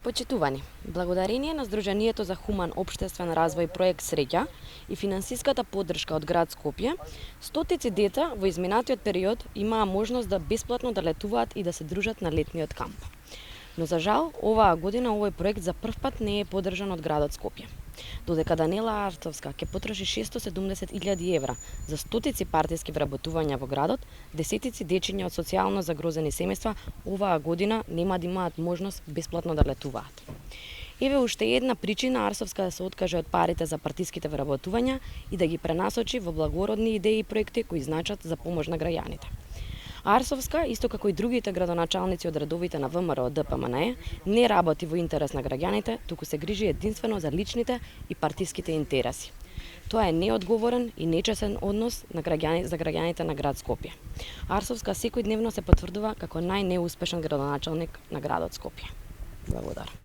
Почитувани, благодарение на Сдруженијето за хуман општествен развој проект Среќа и финансиската поддршка од град Скопје, стотици деца во изминатиот период имаа можност да бесплатно да летуваат и да се дружат на летниот камп. Но за жал, оваа година овој проект за прв пат не е поддржан од градот Скопје. Додека Данела Арцовска ќе потроши 670.000 евра за стотици партиски вработувања во градот, десетици дечиња од социјално загрозени семејства оваа година нема да имаат можност бесплатно да летуваат. Еве уште една причина Арцовска да се откаже од парите за партиските вработувања и да ги пренасочи во благородни идеи и проекти кои значат за помош на граѓаните. Арцовска, исто како и другите градоначалници од редовите на ВМРО ДПМНЕ, не работи во интерес на граѓаните, туку се грижи единствено за личните и партиските интереси. Тоа е неодговорен и нечесен однос за граѓаните на град Скопје. Арцовска секојдневно се потврдува како најнеуспешен градоначалник на градот Скопје. Благодарам.